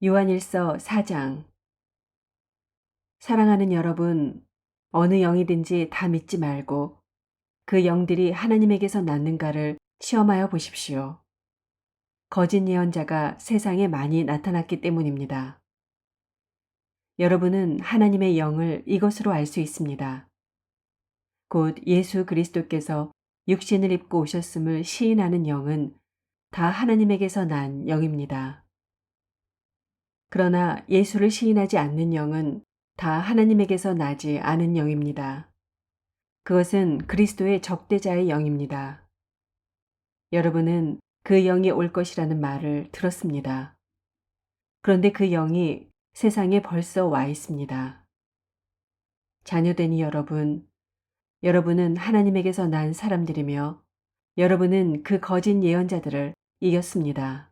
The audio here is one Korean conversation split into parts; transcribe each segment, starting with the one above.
요한일서 4장. 사랑하는 여러분, 어느 영이든지 다 믿지 말고 그 영들이 하나님에게서 났는가를 시험하여 보십시오. 거짓 예언자가 세상에 많이 나타났기 때문입니다. 여러분은 하나님의 영을 이것으로 알 수 있습니다. 곧 예수 그리스도께서 육신을 입고 오셨음을 시인하는 영은 다 하나님에게서 난 영입니다. 그러나 예수를 시인하지 않는 영은 다 하나님에게서 나지 않은 영입니다. 그것은 그리스도의 적대자의 영입니다. 여러분은 그 영이 올 것이라는 말을 들었습니다. 그런데 그 영이 세상에 벌써 와 있습니다. 자녀되니 여러분은 하나님에게서 난 사람들이며 여러분은 그 거짓 예언자들을 이겼습니다.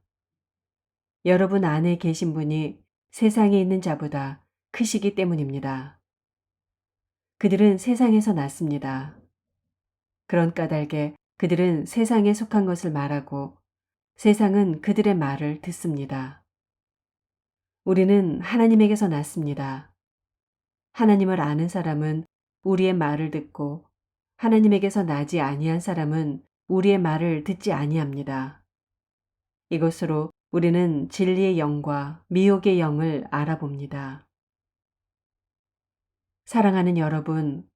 여러분 안에 계신 분이 세상에 있는 자보다 크시기 때문입니다. 그들은 세상에서 났습니다. 그런 까닭에 그들은 세상에 속한 것을 말하고 세상은 그들의 말을 듣습니다. 우리는 하나님에게서 났습니다. 하나님을 아는 사람은 우리의 말을 듣고 하나님에게서 나지 아니한 사람은 우리의 말을 듣지 아니합니다. 이것으로 우리는 진리의 영과 미혹의 영을 알아봅니다. 사랑하는 여러분,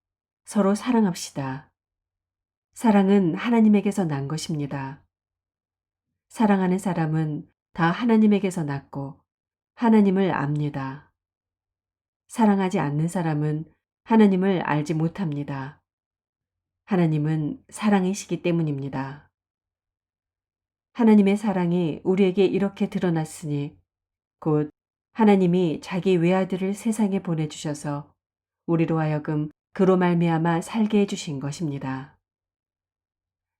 서로 사랑합시다. 사랑은 하나님에게서 난 것입니다. 사랑하는 사람은 다 하나님에게서 났고 하나님을 압니다. 사랑하지 않는 사람은 하나님을 알지 못합니다. 하나님은 사랑이시기 때문입니다. 하나님의 사랑이 우리에게 이렇게 드러났으니 곧 하나님이 자기 외아들을 세상에 보내주셔서 우리로 하여금 그로 말미암아 살게 해주신 것입니다.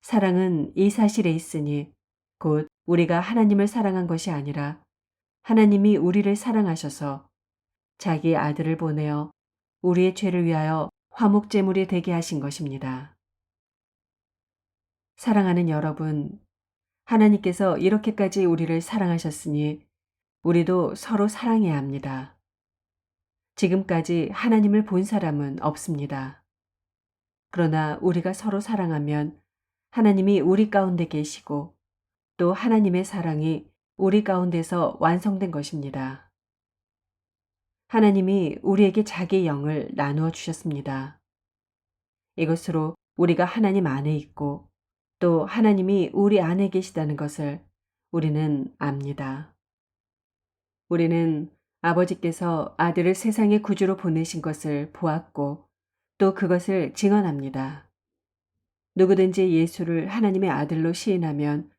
사랑은 이 사실에 있으니 곧 우리가 하나님을 사랑한 것이 아니라 하나님이 우리를 사랑하셔서 자기 아들을 보내어 우리의 죄를 위하여 화목제물이 되게 하신 것입니다. 사랑하는 여러분, 하나님께서 이렇게까지 우리를 사랑하셨으니 우리도 서로 사랑해야 합니다. 지금까지 하나님을 본 사람은 없습니다. 그러나 우리가 서로 사랑하면 하나님이 우리 가운데 계시고 또 하나님의 사랑이 우리 가운데서 완성된 것입니다. 하나님이 우리에게 자기 영을 나누어 주셨습니다. 이것으로 우리가 하나님 안에 있고 또 하나님이 우리 안에 계시다는 것을 우리는 압니다. 우리는 아버지께서 아들을 세상의 구주로 보내신 것을 보았고 또 그것을 증언합니다. 누구든지 예수를 하나님의 아들로 시인하면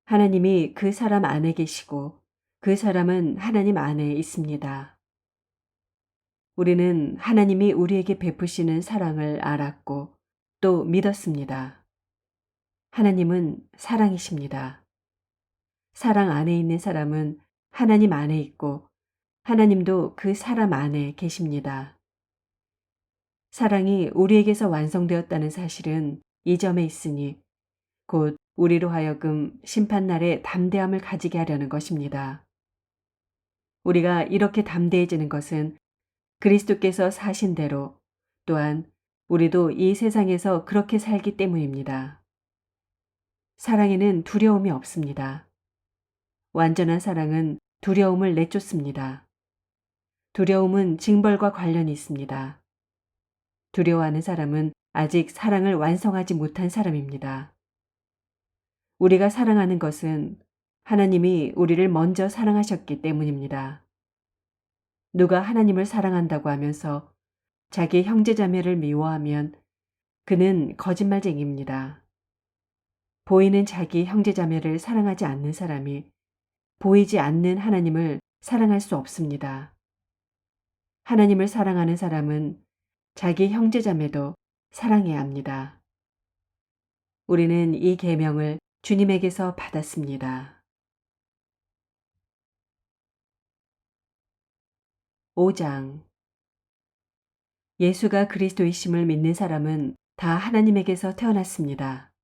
하나님이 그 사람 안에 계시고 그 사람은 하나님 안에 있습니다. 우리는 하나님이 우리에게 베푸시는 사랑을 알았고 또 믿었습니다. 하나님은 사랑이십니다. 사랑 안에 있는 사람은 하나님 안에 있고 하나님도 그 사람 안에 계십니다. 사랑이 우리에게서 완성되었다는 사실은 이 점에 있으니 곧 우리로 하여금 심판날에 담대함을 가지게 하려는 것입니다. 우리가 이렇게 담대해지는 것은 그리스도께서 사신 대로 또한 우리도 이 세상에서 그렇게 살기 때문입니다. 사랑에는 두려움이 없습니다. 완전한 사랑은 두려움을 내쫓습니다. 두려움은 징벌과 관련이 있습니다. 두려워하는 사람은 아직 사랑을 완성하지 못한 사람입니다. 우리가 사랑하는 것은 하나님이 우리를 먼저 사랑하셨기 때문입니다. 누가 하나님을 사랑한다고 하면서 자기 형제자매를 미워하면 그는 거짓말쟁이입니다. 보이는 자기 형제자매를 사랑하지 않는 사람이 보이지 않는 하나님을 사랑할 수 없습니다. 하나님을 사랑하는 사람은 자기 형제자매도 사랑해야 합니다. 우리는 이 계명을 주님에게서 받았습니다. 5장. 예수가 그리스도이심을 믿는 사람은 다 하나님에게서 태어났습니다.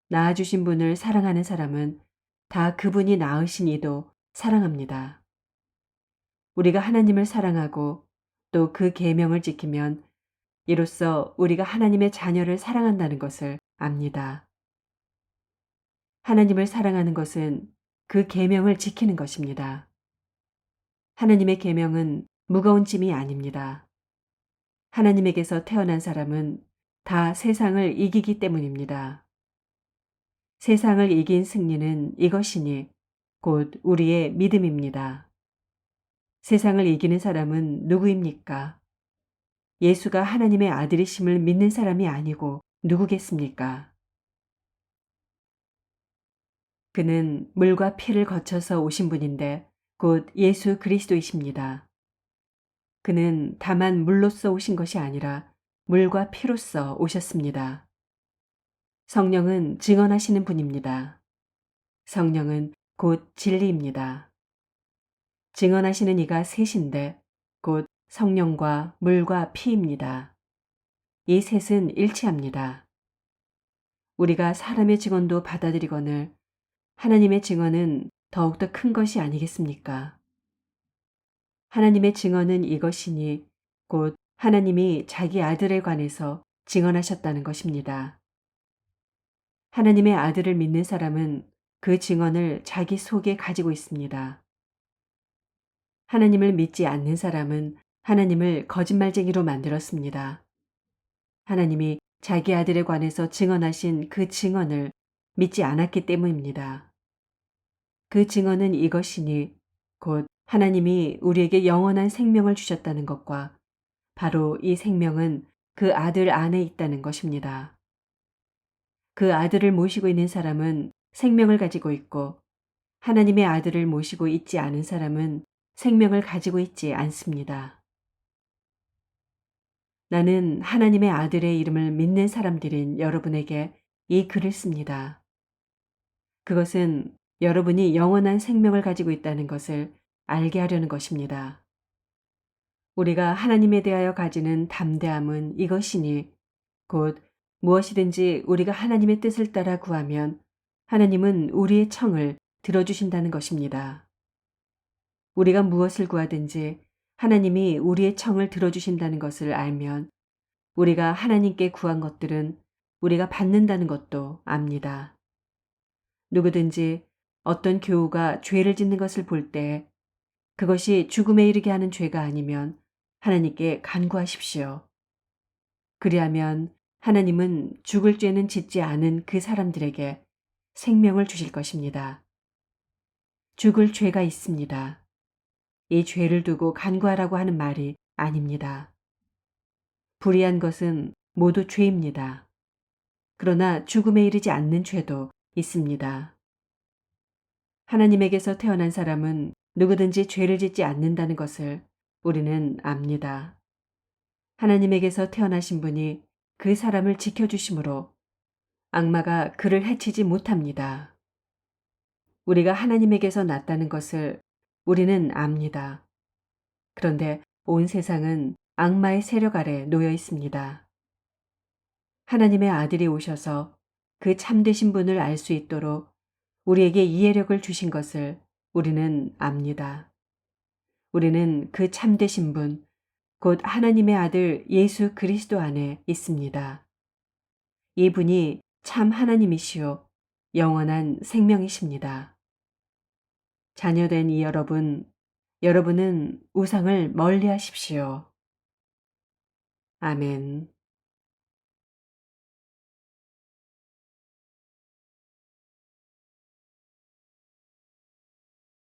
낳아주신 분을 사랑하는 사람은 다 그분이 낳으신 이도 사랑합니다. 우리가 하나님을 사랑하고 또 그 계명을 지키면 이로써 우리가 하나님의 자녀를 사랑한다는 것을 압니다. 하나님을 사랑하는 것은 그 계명을 지키는 것입니다. 하나님의 계명은 무거운 짐이 아닙니다. 하나님에게서 태어난 사람은 다 세상을 이기기 때문입니다. 세상을 이긴 승리는 이것이니 곧 우리의 믿음입니다. 세상을 이기는 사람은 누구입니까? 예수가 하나님의 아들이심을 믿는 사람이 아니고 누구겠습니까? 그는 물과 피를 거쳐서 오신 분인데 곧 예수 그리스도이십니다. 그는 다만 물로써 오신 것이 아니라 물과 피로써 오셨습니다. 성령은 증언하시는 분입니다. 성령은 곧 진리입니다. 증언하시는 이가 셋인데 곧 성령과 물과 피입니다. 이 셋은 일치합니다. 우리가 사람의 증언도 받아들이거늘 하나님의 증언은 더욱더 큰 것이 아니겠습니까? 하나님의 증언은 이것이니 곧 하나님이 자기 아들에 관해서 증언하셨다는 것입니다. 하나님의 아들을 믿는 사람은 그 증언을 자기 속에 가지고 있습니다. 하나님을 믿지 않는 사람은 하나님을 거짓말쟁이로 만들었습니다. 하나님이 자기 아들에 관해서 증언하신 그 증언을 믿지 않았기 때문입니다. 그 증언은 이것이니 곧 하나님이 우리에게 영원한 생명을 주셨다는 것과 바로 이 생명은 그 아들 안에 있다는 것입니다. 그 아들을 모시고 있는 사람은 생명을 가지고 있고 하나님의 아들을 모시고 있지 않은 사람은 생명을 가지고 있지 않습니다. 나는 하나님의 아들의 이름을 믿는 사람들인 여러분에게 이 글을 씁니다. 그것은 여러분이 영원한 생명을 가지고 있다는 것을 알게 하려는 것입니다. 우리가 하나님에 대하여 가지는 담대함은 이것이니 곧 무엇이든지 우리가 하나님의 뜻을 따라 구하면 하나님은 우리의 청을 들어주신다는 것입니다. 우리가 무엇을 구하든지 하나님이 우리의 청을 들어주신다는 것을 알면 우리가 하나님께 구한 것들은 우리가 받는다는 것도 압니다. 누구든지 어떤 교우가 죄를 짓는 것을 볼 때 그것이 죽음에 이르게 하는 죄가 아니면 하나님께 간구하십시오. 그리하면 하나님은 죽을 죄는 짓지 않은 그 사람들에게 생명을 주실 것입니다. 죽을 죄가 있습니다. 이 죄를 두고 간구하라고 하는 말이 아닙니다. 불의한 것은 모두 죄입니다. 그러나 죽음에 이르지 않는 죄도 있습니다. 하나님에게서 태어난 사람은 누구든지 죄를 짓지 않는다는 것을 우리는 압니다. 하나님에게서 태어나신 분이 그 사람을 지켜주심으로 악마가 그를 해치지 못합니다. 우리가 하나님에게서 났다는 것을 우리는 압니다. 그런데 온 세상은 악마의 세력 아래 놓여 있습니다. 하나님의 아들이 오셔서 그 참되신 분을 알 수 있도록 우리에게 이해력을 주신 것을 우리는 압니다. 우리는 그 참되신 분, 곧 하나님의 아들 예수 그리스도 안에 있습니다. 이 분이 참 하나님이시요 영원한 생명이십니다. 자녀된 이 여러분은 우상을 멀리 하십시오. 아멘.